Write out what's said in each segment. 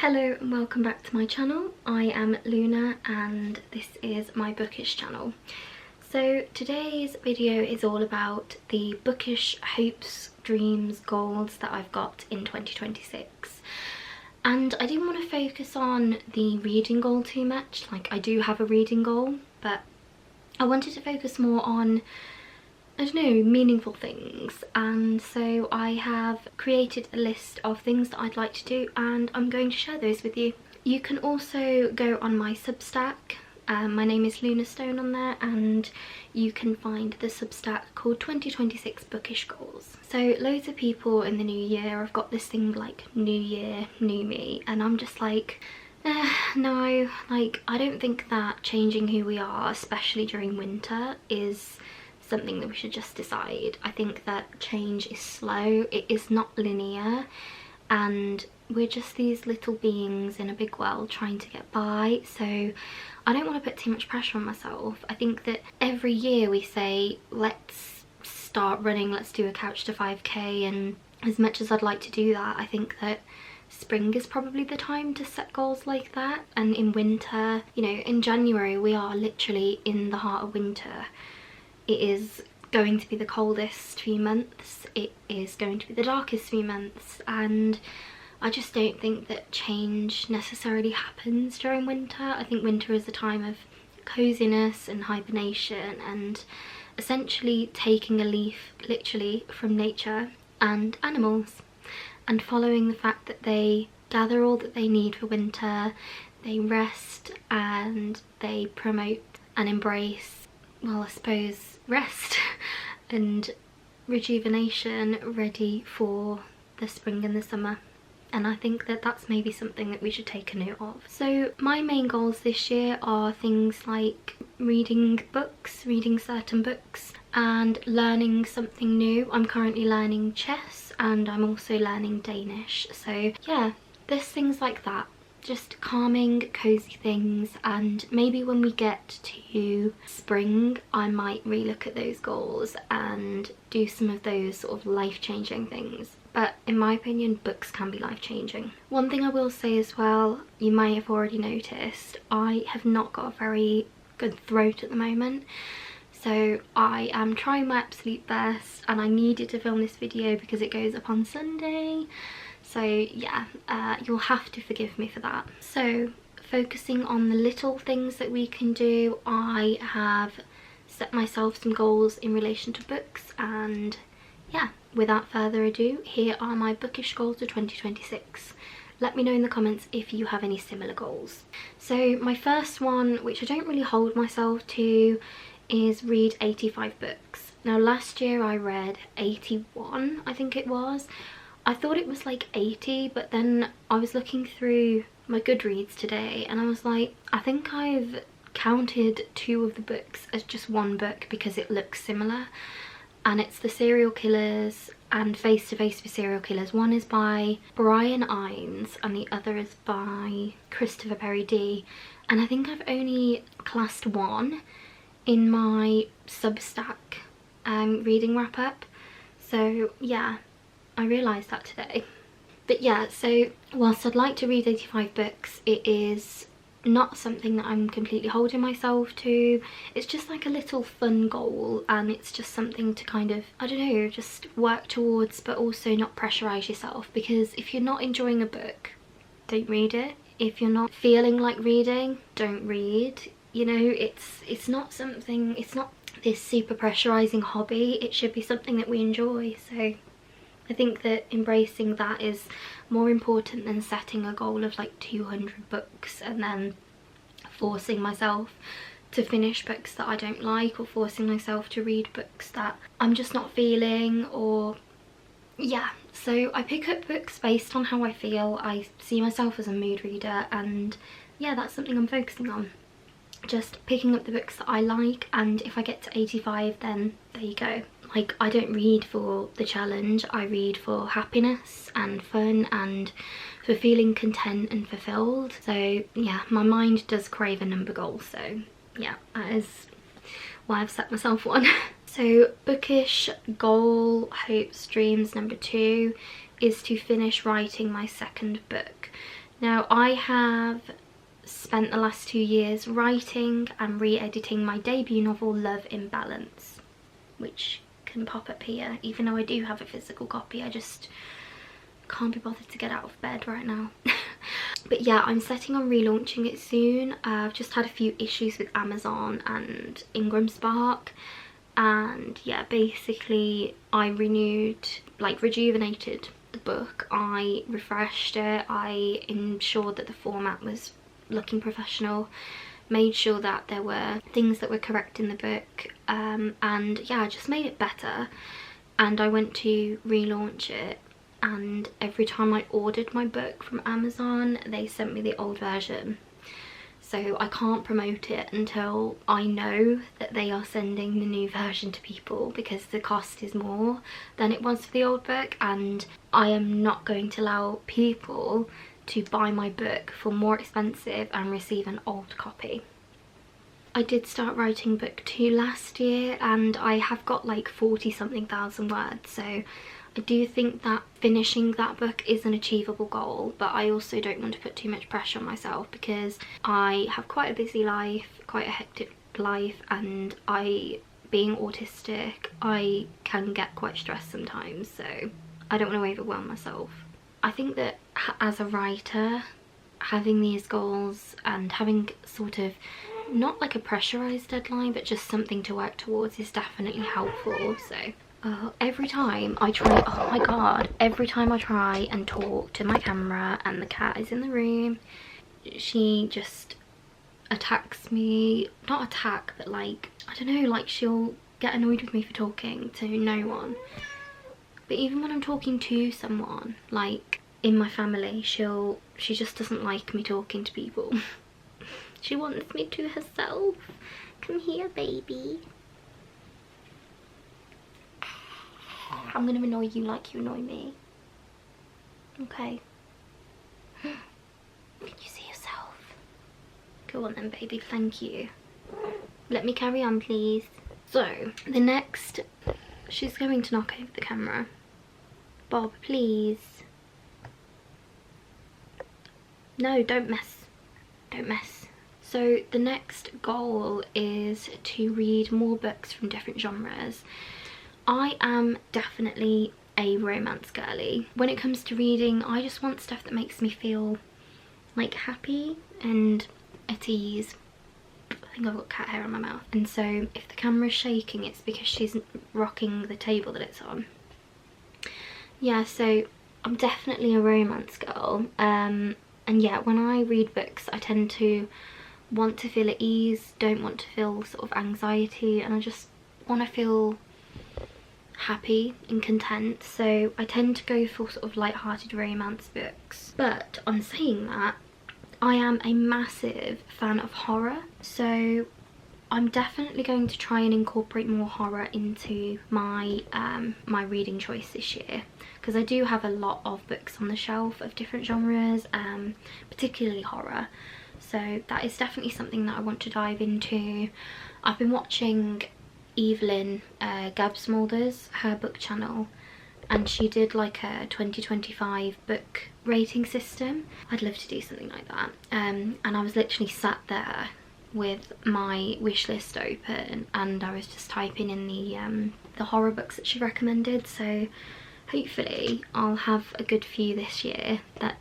Hello and welcome back to my channel. I am Luna and this is my bookish channel. So today's video is all about the bookish hopes, dreams, goals that I've got in 2026. And I didn't want to focus on the reading goal too much. Like, I do have a reading goal, but I wanted to focus more on, I don't know, meaningful things. And so I have created a list of things that I'd like to do and I'm going to share those with you. You can also go on my Substack. My name is Luna Stone on there, and you can find the Substack called 2026 Bookish Goals. So loads of people in the new year have got this thing like new year, new me, and I'm just like, no, like I don't think that changing who we are, especially during winter, is something that we should just decide. I think that change is slow, it is not linear, and we're just these little beings in a big world trying to get by. So I don't want to put too much pressure on myself. I think that every year we say, let's start running, let's do a couch to 5k, and as much as I'd like to do that, I think that spring is probably the time to set goals like that. And in winter, you know, in January we are literally in the heart of winter. It is going to be the coldest few months, it is going to be the darkest few months, and I just don't think that change necessarily happens during winter. I think winter is a time of coziness and hibernation and essentially taking a leaf literally from nature and animals and following the fact that they gather all that they need for winter, they rest and they promote and embrace, well, I suppose, rest and rejuvenation, ready for the spring and the summer. And I think that that's maybe something that we should take a note of. So my main goals this year are things like reading books, reading certain books, and learning something new. I'm currently learning chess and I'm also learning Danish. So yeah, there's things like that. Just calming, cozy things, and maybe when we get to spring I might relook at those goals and do some of those sort of life-changing things. But in my opinion, books can be life-changing. One thing I will say as well, you may have already noticed, I have not got a very good throat at the moment. So I am trying my absolute best and I needed to film this video because it goes up on Sunday. So yeah, you'll have to forgive me for that. So focusing on the little things that we can do, I have set myself some goals in relation to books, and yeah, without further ado, here are my bookish goals for 2026. Let me know in the comments if you have any similar goals. So my first one, which I don't really hold myself to, is read 85 books. Now last year I read 81, I think it was. I thought it was like 80, but then I was looking through my Goodreads today and I was like, I think I've counted 2 of the books as just one book because it looks similar, and it's The Serial Killers and Face to Face for Serial Killers. One is by Brian Ines and the other is by Christopher Perry D, and I think I've only classed one in my Substack reading wrap up. So yeah, I realised that today. But yeah, so whilst I'd like to read 85 books, it is not something that I'm completely holding myself to. It's just like a little fun goal, and it's just something to kind of, I don't know, just work towards, but also not pressurise yourself, because if you're not enjoying a book, don't read it. If you're not feeling like reading, don't read. You know, it's not something, it's not this super pressurising hobby. It should be something that we enjoy. So I think that embracing that is more important than setting a goal of like 200 books and then forcing myself to finish books that I don't like, or forcing myself to read books that I'm just not feeling, or yeah. So I pick up books based on how I feel. I see myself as a mood reader, and yeah, that's something I'm focusing on. Just picking up the books that I like, and if I get to 85, then there you go. Like, I don't read for the challenge, I read for happiness and fun and for feeling content and fulfilled. So yeah, my mind does crave a number goal, so yeah, that is why I've set myself one. So bookish goal, hopes, dreams number 2 is to finish writing my second book. Now, I have spent the last 2 years writing and re-editing my debut novel Love in Balance, which can pop up here. Even though I do have a physical copy, I just can't be bothered to get out of bed right now. But yeah, I'm setting on relaunching it soon. I've just had a few issues with Amazon and Ingram Spark, and yeah, basically I rejuvenated the book. I refreshed it, I ensured that the format was looking professional, made sure that there were things that were correct in the book, and yeah, I just made it better. And I went to relaunch it, and every time I ordered my book from Amazon, they sent me the old version. So I can't promote it until I know that they are sending the new version to people, because the cost is more than it was for the old book, and I am not going to allow people to buy my book for more expensive and receive an old copy. I did start writing book 2 last year, and I have got like 40 something thousand words, so I do think that finishing that book is an achievable goal, but I also don't want to put too much pressure on myself, because I have quite a busy life, quite a hectic life, and being autistic, I can get quite stressed sometimes, so I don't want to overwhelm myself. I think that as a writer, having these goals and having sort of not like a pressurized deadline, but just something to work towards is definitely helpful. So every time I try, oh my god, every time I try and talk to my camera and the cat is in the room, she just attacks me. Not attack, but like, I don't know, like she'll get annoyed with me for talking to no one. But even when I'm talking to someone, like in my family, she just doesn't like me talking to people. She wants me to herself. Come here, baby. I'm gonna annoy you like you annoy me. Okay. Can you see yourself? Go on then, baby, thank you. Let me carry on, please. So, the next... She's going to knock over the camera. Bob, please. No, don't mess. Don't mess. So the next goal is to read more books from different genres. I am definitely a romance girly. When it comes to reading, I just want stuff that makes me feel like happy and at ease. I think I've got cat hair on my mouth. And so if the camera's shaking, it's because she's rocking the table that it's on. Yeah, so I'm definitely a romance girl. And yeah, when I read books, I tend to want to feel at ease, don't want to feel sort of anxiety, and I just want to feel happy and content. So I tend to go for sort of light-hearted romance books. But on saying that, I am a massive fan of horror, so I'm definitely going to try and incorporate more horror into my my reading choice this year, because I do have a lot of books on the shelf of different genres, particularly horror. So that is definitely something that I want to dive into. I've been watching Evelyn Gabsmolder's, her book channel, and she did like a 2025 book rating system. I'd love to do something like that. And I was literally sat there with my wish list open, and I was just typing in the horror books that she recommended. So hopefully I'll have a good few this year that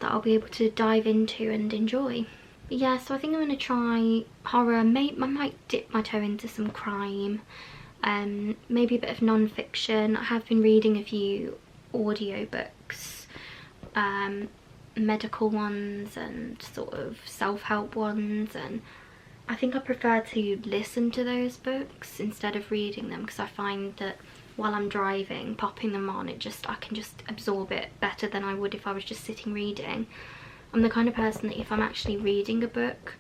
that I'll be able to dive into and enjoy. But yeah, so I think I'm going to try horror. I might dip my toe into some crime, maybe a bit of non-fiction. I have been reading a few audiobooks, medical ones and sort of self-help ones, and I think I prefer to listen to those books instead of reading them, because I find that while I'm driving, popping them on, I can just absorb it better than I would if I was just sitting reading. I'm the kind of person that if I'm actually reading a book,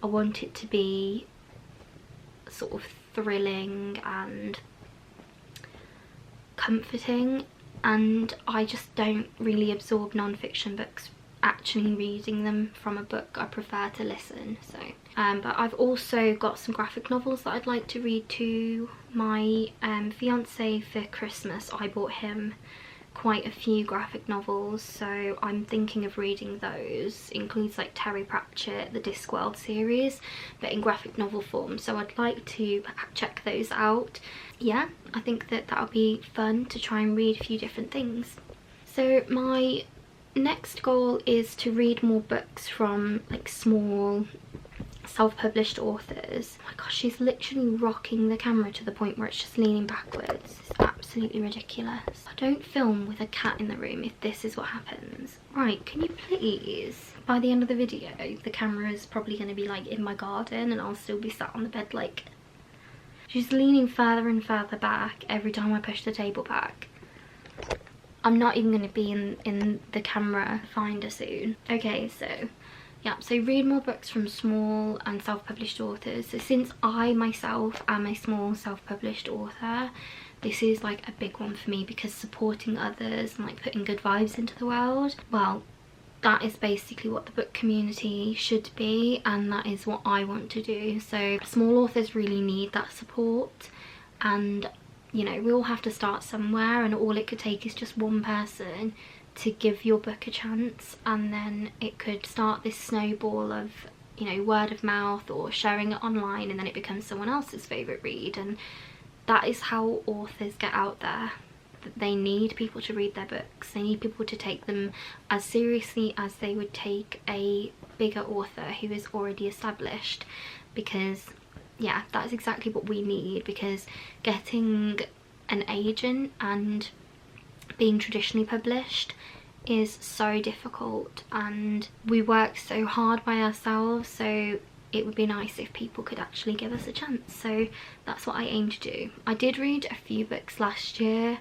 I want it to be sort of thrilling and comforting, and I just don't really absorb non-fiction books actually reading them from a book. I prefer to listen. So but I've also got some graphic novels that I'd like to read to my fiance for Christmas. I bought him quite a few graphic novels, so I'm thinking of reading those. It includes like Terry Pratchett, the Discworld series, but in graphic novel form, so I'd like to check those out. Yeah, I think that that'll be fun to try and read a few different things. So my next goal is to read more books from like small self-published authors. Oh my gosh, she's literally rocking the camera to the point where it's just leaning backwards. It's absolutely ridiculous. I don't film with a cat in the room if this is what happens. Right, can you please? By the end of the video, the camera is probably going to be like in my garden and I'll still be sat on the bed like... She's leaning further and further back every time I push the table back. I'm not even going to be in the camera finder soon. Okay, so yeah, so read more books from small and self-published authors. So since I myself am a small self-published author, this is like a big one for me, because supporting others and like putting good vibes into the world, well, that is basically what the book community should be, and that is what I want to do. So small authors really need that support, and you know, we all have to start somewhere, and all it could take is just one person to give your book a chance, and then it could start this snowball of, you know, word of mouth or sharing it online, and then it becomes someone else's favourite read. And that is how authors get out there. They need people to read their books. They need people to take them as seriously as they would take a bigger author who is already established, because yeah, that's exactly what we need. Because getting an agent and being traditionally published is so difficult, and we work so hard by ourselves, so it would be nice if people could actually give us a chance. So that's what I aim to do. I did read a few books last year.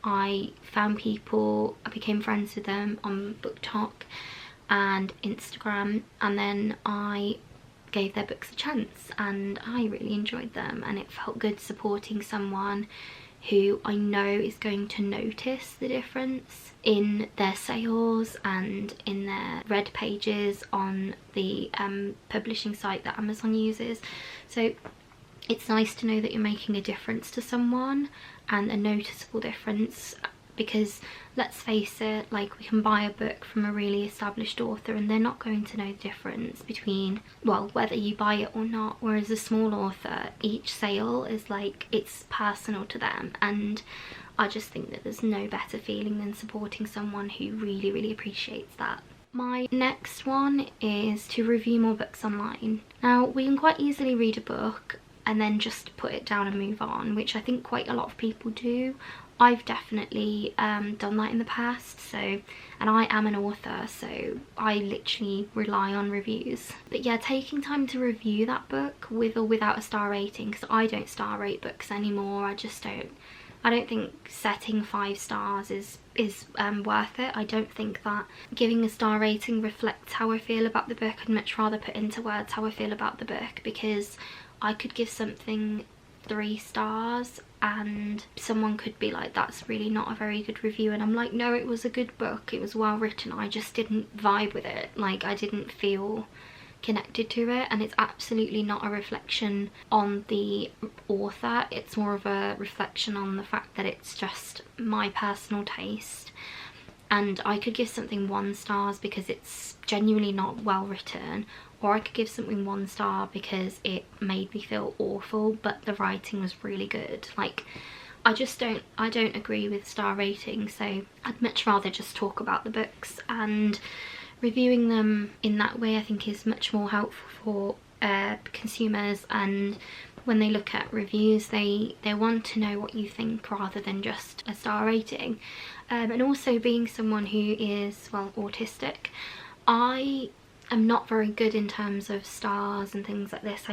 I found people, I became friends with them on BookTok and Instagram, and then I gave their books a chance and I really enjoyed them, and it felt good supporting someone who I know is going to notice the difference in their sales and in their read pages on the publishing site that Amazon uses. So it's nice to know that you're making a difference to someone, and a noticeable difference, because let's face it, like, we can buy a book from a really established author and they're not going to know the difference between, well, whether you buy it or not. Whereas a small author, each sale is like, it's personal to them, and I just think that there's no better feeling than supporting someone who really, really appreciates that. My next one is to review more books online. Now, we can quite easily read a book and then just put it down and move on, which I think quite a lot of people do. I've definitely done that in the past, so, and I am an author, so I literally rely on reviews. But yeah, taking time to review that book with or without a star rating, because I don't star rate books anymore. I don't think setting 5 stars is worth it. I don't think that giving a star rating reflects how I feel about the book. I'd much rather put into words how I feel about the book, because I could give something 3 stars and someone could be like, that's really not a very good review, and I'm like, no, it was a good book, it was well written, I just didn't vibe with it, like I didn't feel connected to it. And it's absolutely not a reflection on the author, it's more of a reflection on the fact that it's just my personal taste. And I could give something 1 star because it's genuinely not well written, or I could give something 1 star because it made me feel awful but the writing was really good. Like, I don't agree with star rating, so I'd much rather just talk about the books, and reviewing them in that way I think is much more helpful for consumers. And when they look at reviews, they want to know what you think rather than just a star rating. And also, being someone who is, well, autistic, I am not very good in terms of stars and things like this.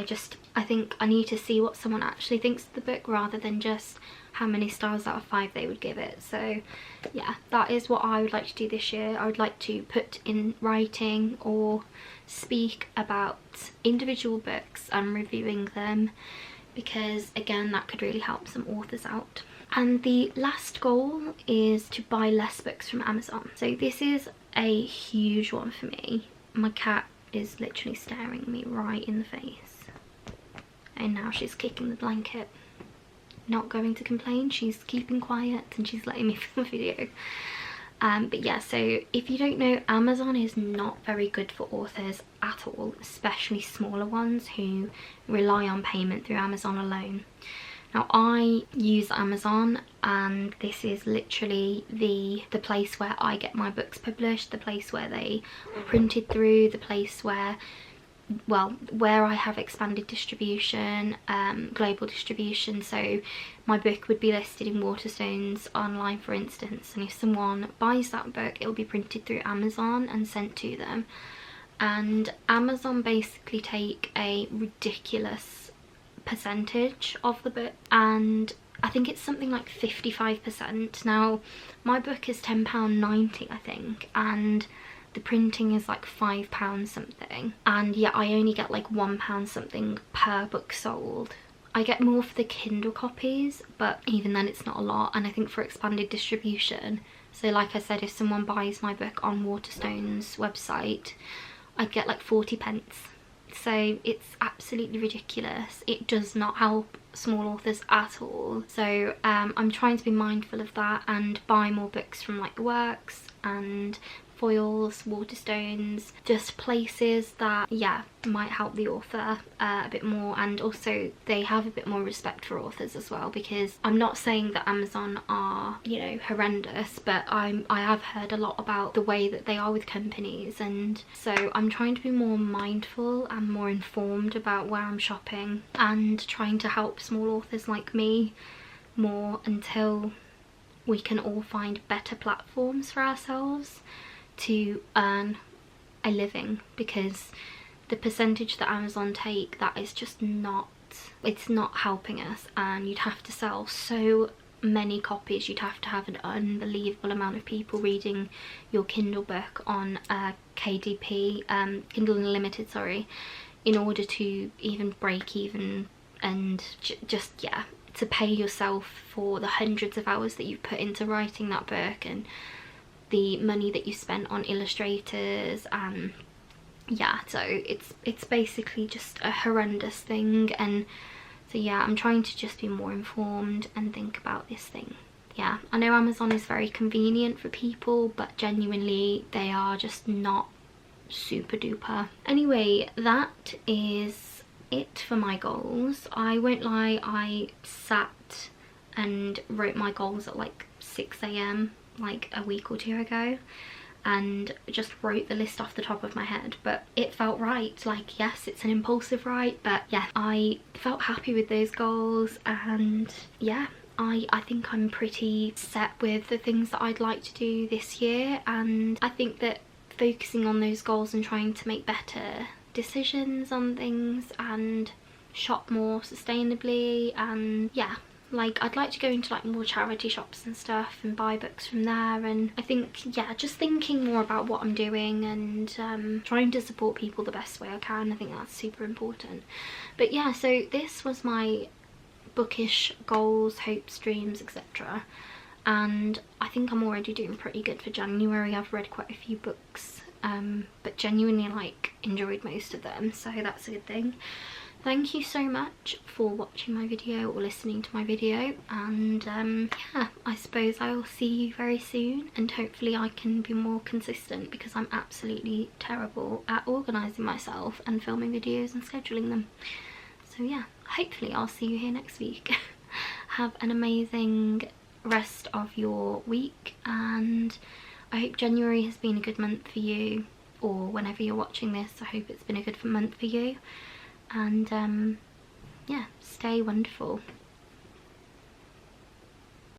I think I need to see what someone actually thinks of the book rather than just how many stars out of 5 they would give it. So yeah, that is what I would like to do this year. I would like to put in writing or speak about individual books and reviewing them, because again, that could really help some authors out. And the last goal is to buy less books from Amazon. So this is a huge one for me. My cat is literally staring me right in the face, and now she's kicking the blanket. not going to complain. She's keeping quiet and she's letting me film a video. But yeah, so if you don't know, Amazon is not very good for authors at all, especially smaller ones who rely on payment through Amazon alone. Now, I use Amazon, and this is literally the place where I get my books published, the place where they are printed through, the place where, well, where I have expanded distribution, global distribution. So my book would be listed in Waterstones online, for instance, and if someone buys that book, it will be printed through Amazon and sent to them. And Amazon basically take a ridiculous percentage of the book, and I think it's something like 55%. Now, my book is £10.90, I think, and the printing is like £5 something, and yeah, I only get like £1 something per book sold. I get more for the Kindle copies, but even then it's not a lot. And I think for expanded distribution, so like I said, if someone buys my book on Waterstones website, I'd get like 40p. So it's absolutely ridiculous. It does not help small authors at all. So I'm trying to be mindful of that and buy more books from like Works and Foils, Waterstones, just places that, yeah, might help the author a bit more. And also they have a bit more respect for authors as well, because I'm not saying that Amazon are, you know, horrendous, but I have heard a lot about the way that they are with companies, and so I'm trying to be more mindful and more informed about where I'm shopping and trying to help small authors like me more until we can all find better platforms for ourselves to earn a living, because the percentage that Amazon take, that is just not, it's not helping us. And you'd have to sell so many copies, you'd have to have an unbelievable amount of people reading your Kindle book on KDP, Kindle Unlimited, sorry, in order to even break even and just, yeah, to pay yourself for the hundreds of hours that you've put into writing that book and the money that you spent on illustrators. And yeah, so it's basically just a horrendous thing. And so yeah, I'm trying to just be more informed and think about this thing. Yeah, I know Amazon is very convenient for people, but genuinely they are just not super duper. Anyway, that is it for my goals. I won't lie, I sat and wrote my goals at like 6 AM like a week or two ago, and just wrote the list off the top of my head, but it felt right. Like, yes, it's an impulsive write, but yeah, I felt happy with those goals. And yeah, I think I'm pretty set with the things that I'd like to do this year, and I think that focusing on those goals and trying to make better decisions on things and shop more sustainably, and yeah, like I'd like to go into like more charity shops and stuff and buy books from there. And I think, yeah, just thinking more about what I'm doing and trying to support people the best way I can. I think that's super important. But yeah, so this was my bookish goals, hopes, dreams, etc. And I think I'm already doing pretty good for January. I've read quite a few books, but genuinely like enjoyed most of them, so that's a good thing. Thank you so much for watching my video or listening to my video, and yeah, I suppose I will see you very soon, and hopefully I can be more consistent, because I'm absolutely terrible at organising myself and filming videos and scheduling them. So yeah, hopefully I'll see you here next week. Have an amazing rest of your week, and I hope January has been a good month for you, or whenever you're watching this, I hope it's been a good month for you. And yeah, stay wonderful.